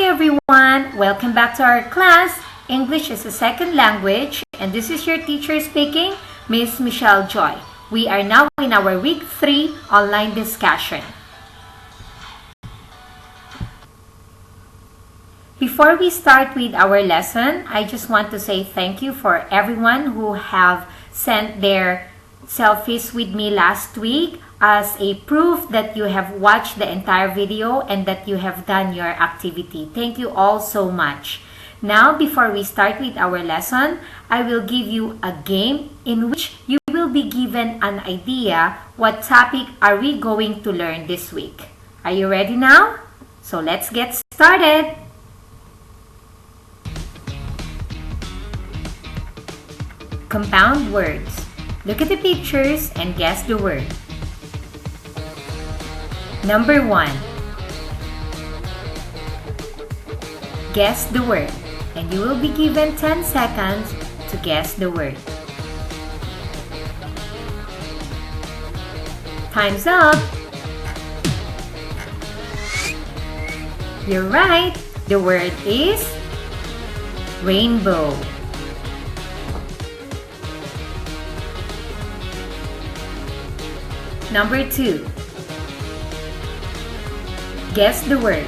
everyone! Welcome back to our class, English as a Second Language, and this is your teacher speaking, Miss Michelle Joy. We are now in our Week 3 online discussion. Before we start with our lesson, I just want to say thank you for everyone who have sent their selfies with me last week as a proof that you have watched the entire video and that you have done your activity. Thank you all so much. Now, before we start with our lesson, I will give you a game in which you will be given an idea what topic are we going to learn this week. Are you ready now? So let's get started. Compound words. Look at the pictures and guess the word. Number 1. Guess the word, and you will be given 10 seconds to guess the word. Time's up. You're right. The word is rainbow. Number 2. Guess the word.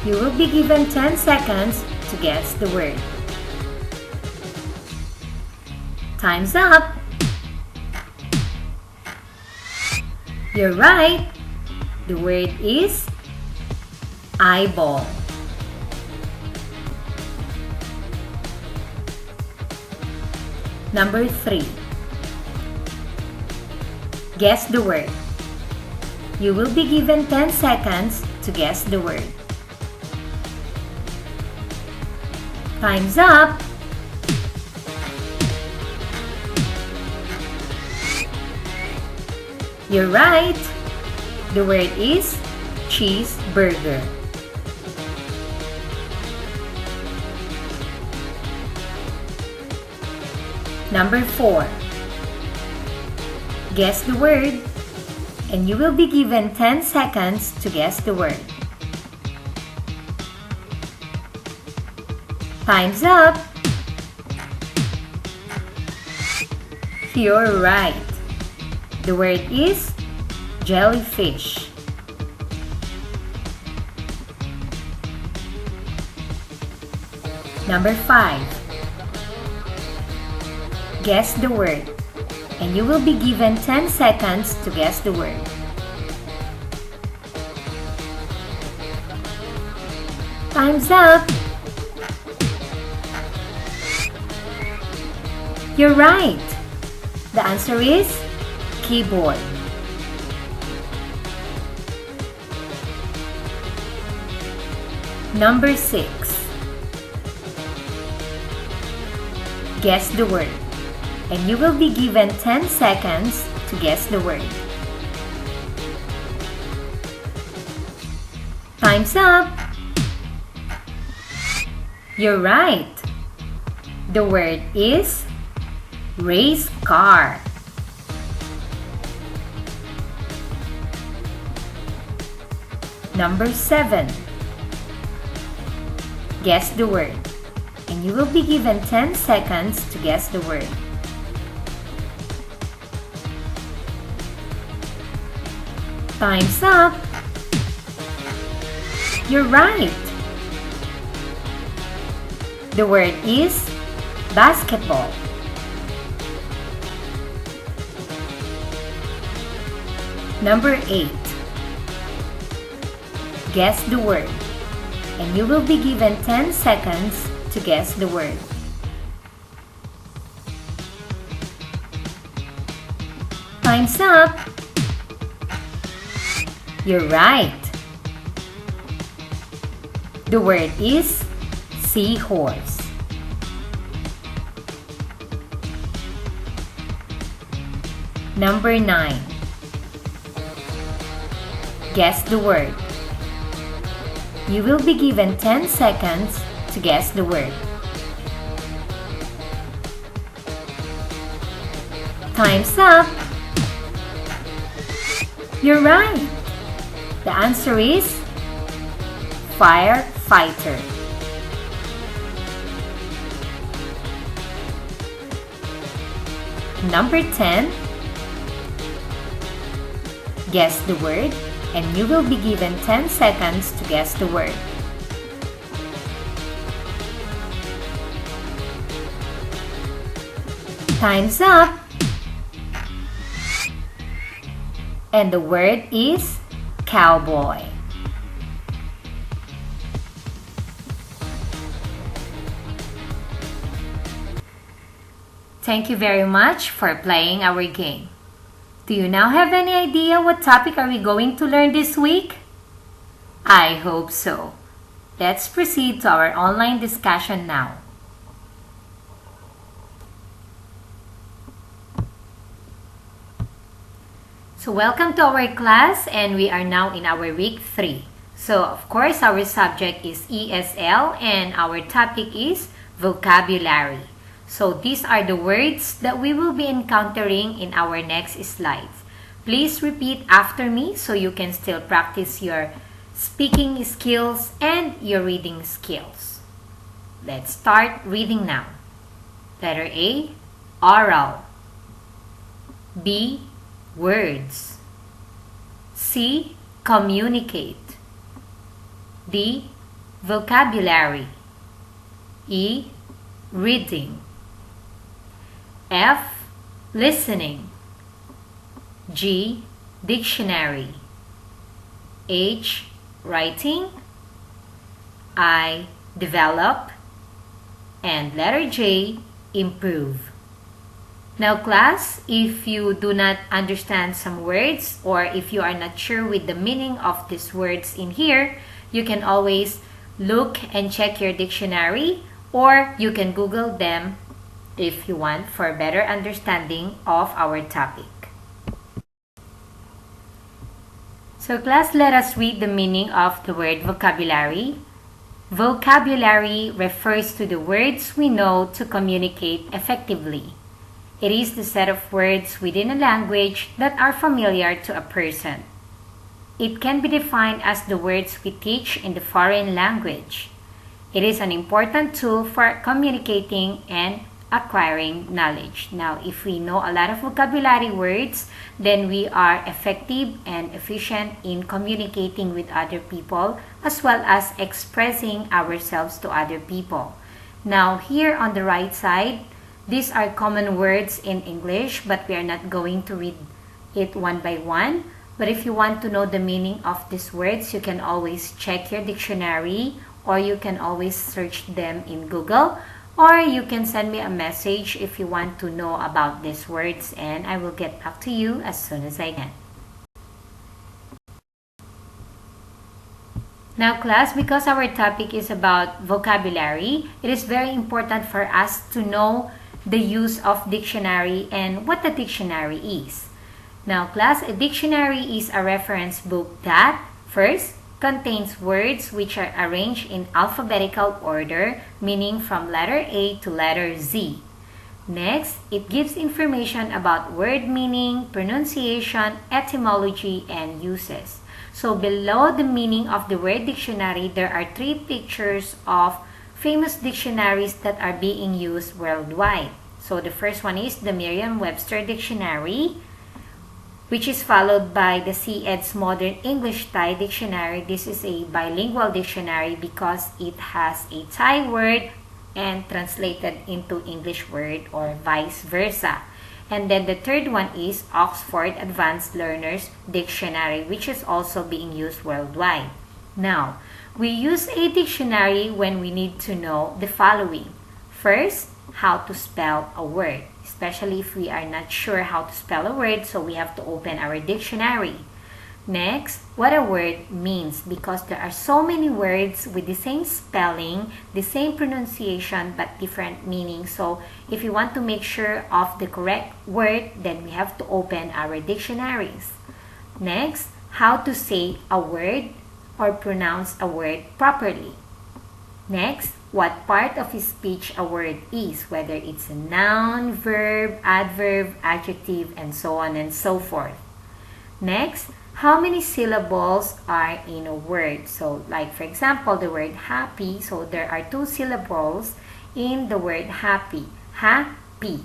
You will be given 10 seconds to guess the word. Time's up. You're right. The word is eyeball. Number 3. Guess the word. You will be given 10 seconds to guess the word. Time's up. You're right. The word is cheeseburger. Number 4. Guess the word, and you will be given 10 seconds to guess the word. Time's up. You're right. The word is jellyfish. Number 5. Guess the word, and you will be given 10 seconds to guess the word. Time's up. You're right. The answer is keyboard. Number 6. Guess the word, and you will be given 10 seconds to guess the word. Time's up. You're right. The word is race car. Number 7. Guess the word, and you will be given 10 seconds to guess the word. Time's up. You're right. The word is basketball. Number 8. Guess the word, and you will be given 10 seconds to guess the word. Time's up. You're right. The word is seahorse. Number 9. Guess the word. You will be given 10 seconds to guess the word. Time's up. You're right. The answer is firefighter. Number 10. Guess the word, and you will be given 10 seconds to guess the word. Time's up! And the word is cowboy. Thank you very much for playing our game. Do you now have any idea what topic are we going to learn this week? I hope so. Let's proceed to our online discussion now. So welcome to our class, and we are now in our week 3. So of course our subject is ESL and our topic is vocabulary. So these are the words that we will be encountering in our next slides. Please repeat after me so you can still practice your speaking skills and your reading skills. Let's start reading now. Letter A, oral. B, words. C, communicate. D, vocabulary. E, reading. F, listening. G, dictionary. H, writing. I, develop. And letter J, improve. Now class, if you do not understand some words or if you are not sure with the meaning of these words in here, you can always look and check your dictionary, or you can Google them if you want for better understanding of our topic. So class, let us read the meaning of the word vocabulary. Vocabulary refers to the words we know to communicate effectively. It is the set of words within a language that are familiar to a person. It can be defined as the words we teach in the foreign language. It is an important tool for communicating and acquiring knowledge. Now, if we know a lot of vocabulary words, then we are effective and efficient in communicating with other people as well as expressing ourselves to other people. Now, here on the right side, these are common words in English, but we are not going to read it one by one. But if you want to know the meaning of these words, you can always check your dictionary, or you can always search them in Google, or you can send me a message if you want to know about these words, and I will get back to you as soon as I can. Now class, because our topic is about vocabulary, it is very important for us to know the use of dictionary and what a dictionary is. Now class, a dictionary is a reference book that, first, contains words which are arranged in alphabetical order, meaning from letter A to letter Z. Next, it gives information about word meaning, pronunciation, etymology, and uses. So below the meaning of the word dictionary, there are 3 pictures of famous dictionaries that are being used worldwide. So the first one is the Merriam-Webster Dictionary, which is followed by the CED's Modern English Thai Dictionary. This is a bilingual dictionary because it has a Thai word and translated into English word or vice versa. And then the third one is Oxford Advanced Learners Dictionary, which is also being used worldwide. Now, we use a dictionary when we need to know the following. First, how to spell a word, especially if we are not sure how to spell a word, so we have to open our dictionary. Next, what a word means, because there are so many words with the same spelling, the same pronunciation, but different meaning. So if you want to make sure of the correct word, then we have to open our dictionaries. Next, how to say a word or pronounce a word properly. Next, what part of his speech a word is, whether it's a noun, verb, adverb, adjective, and so on and so forth. Next, how many syllables are in a word. So like for example, the word happy. So there are 2 syllables in the word happy. Happy.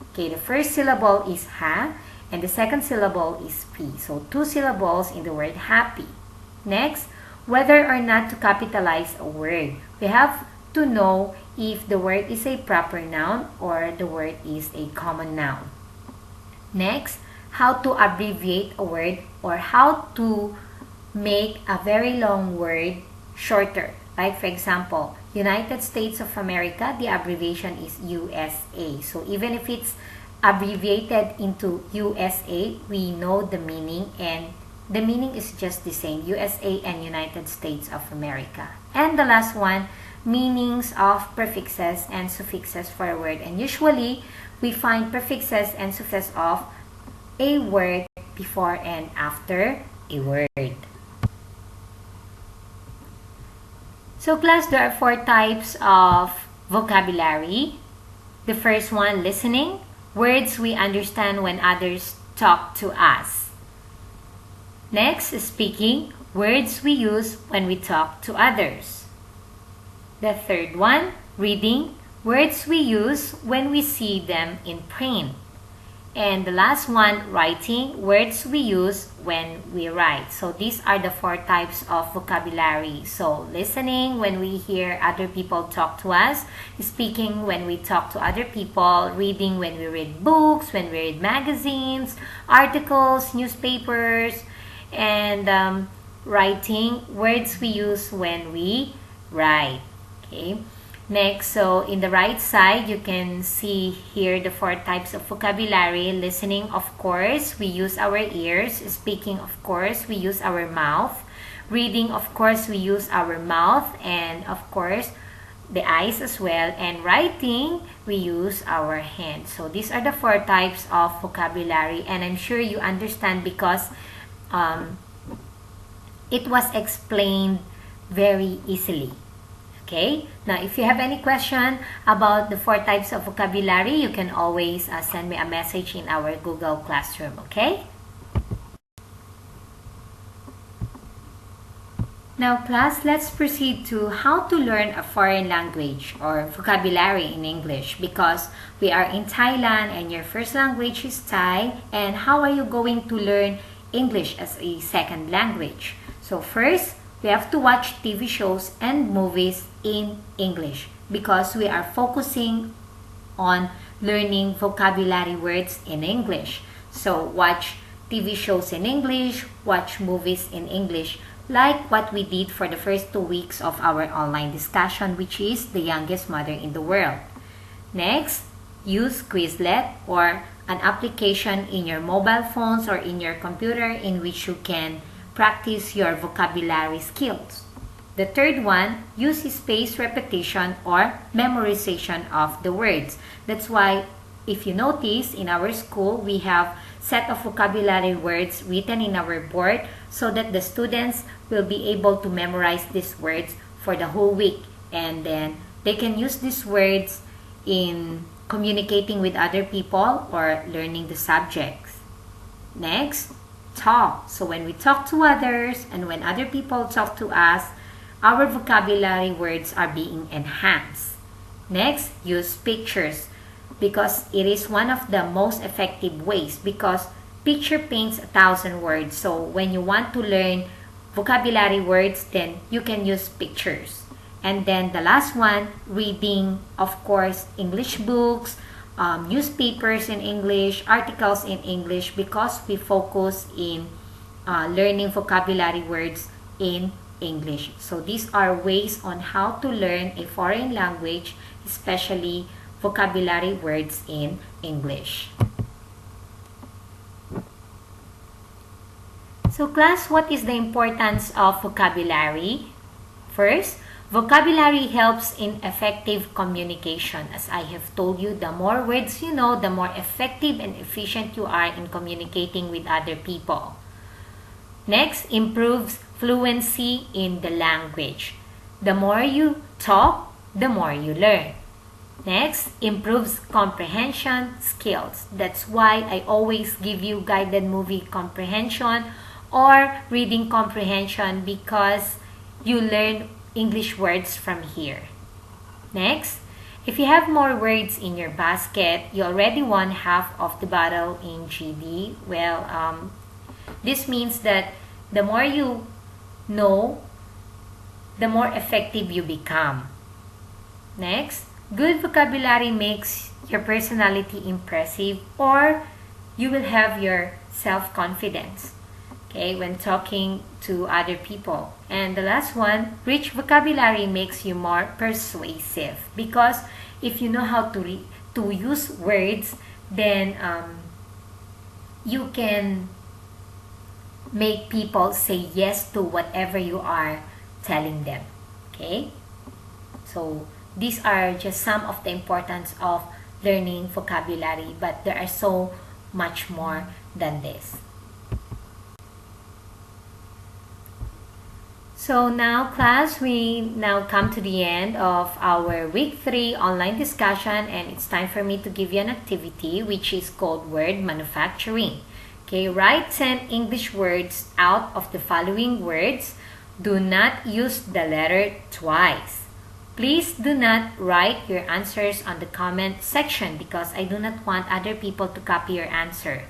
Okay, the first syllable is ha and the second syllable is p. So 2 syllables in the word happy. Next, whether or not to capitalize a word. We have to know if the word is a proper noun or the word is a common noun. Next, how to abbreviate a word or how to make a very long word shorter. Like for example, United States of America, the abbreviation is USA. So even if it's abbreviated into USA, we know the meaning, and the meaning is just the same, USA and United States of America. And the last one, meanings of prefixes and suffixes for a word. And usually, we find prefixes and suffixes of a word before and after a word. So class, there are 4 types of vocabulary. The first one, listening. Words we understand when others talk to us. Next, speaking. Words we use when we talk to others. The third one, reading. Words we use when we see them in print. And the last one, writing. Words we use when we write. So these are the 4 types of vocabulary. So listening, when we hear other people talk to us. Speaking, when we talk to other people. Reading, when we read books, when we read magazines, articles, newspapers. And writing, words we use when we write. Okay. Next, so in the right side, you can see here the 4 types of vocabulary. Listening, of course, we use our ears. Speaking, of course, we use our mouth. Reading, of course, we use our mouth and, of course, the eyes as well. And writing, we use our hands. So these are the 4 types of vocabulary, and I'm sure you understand because it was explained very easily. Okay, now if you have any question about the 4 types of vocabulary, you can always send me a message in our Google Classroom, okay? Now class, let's proceed to how to learn a foreign language or vocabulary in English, because we are in Thailand and your first language is Thai, and how are you going to learn English as a second language? So first, we have to watch TV shows and movies in English because we are focusing on learning vocabulary words in English. So watch TV shows in English, watch movies in English, like what we did for the first 2 weeks of our online discussion, which is The Youngest Mother in the World. Next, use Quizlet or an application in your mobile phones or in your computer in which you can practice your vocabulary skills. The third one, use spaced repetition or memorization of the words. That's why if you notice in our school, we have set of vocabulary words written in our board so that the students will be able to memorize these words for the whole week. And then they can use these words in communicating with other people or learning the subjects. Next, talk. So when we talk to others and when other people talk to us, our vocabulary words are being enhanced. Next, use pictures because it is one of the most effective ways because picture paints 1,000 words. So when you want to learn vocabulary words, then you can use pictures. And then the last one, reading, of course, English books, newspapers in English, articles in English, because we focus in learning vocabulary words in English. So these are ways on how to learn a foreign language, especially vocabulary words in English. So class, what is the importance of vocabulary? First, vocabulary helps in effective communication. As I have told you, the more words you know, the more effective and efficient you are in communicating with other people. Next, improves fluency in the language. The more you talk, the more you learn. Next, improves comprehension skills. That's why I always give you guided movie comprehension or reading comprehension because you learn English words from here. Next, if you have more words in your basket, you already won half of the battle in GD. Well, this means that the more you know, the more effective you become. Next, good vocabulary makes your personality impressive, or you will have your self-confidence, okay, when talking to other people. And the last one, rich vocabulary makes you more persuasive, because if you know how to use words, then you can make people say yes to whatever you are telling them. Okay, so these are just some of the importance of learning vocabulary, but there are so much more than this. So now, class, we now come to the end of our week 3 online discussion, and it's time for me to give you an activity which is called word manufacturing. Okay, write 10 English words out of the following words. Do not use the letter twice. Please do not write your answers on the comment section because I do not want other people to copy your answer.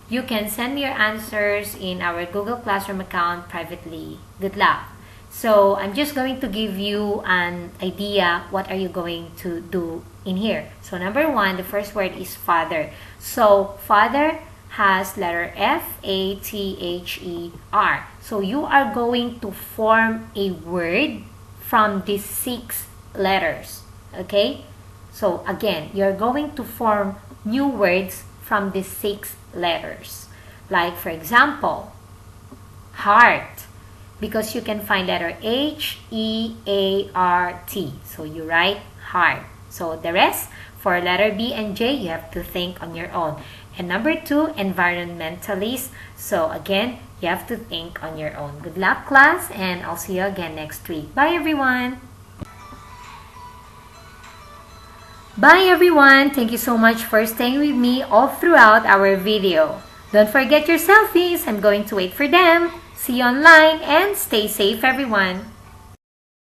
You can send me your answers in our Google Classroom account privately. Good luck. So I'm just going to give you an idea what are you going to do in here. So number 1, the first word is father. So father has letter F-A-T-H-E-R. So you are going to form a word from these 6 letters. Okay? So again, you're going to form new words from these 6 letters. Like for example, heart, because you can find letter H-E-A-R-T. So you write heart. So the rest, for letter B and J, you have to think on your own. And number 2, environmentalist. So again, you have to think on your own. Good luck, class, and I'll see you again next week. Bye, everyone. Bye, everyone. Thank you so much for staying with me all throughout our video. Don't forget your selfies. I'm going to wait for them. See you online and stay safe, everyone.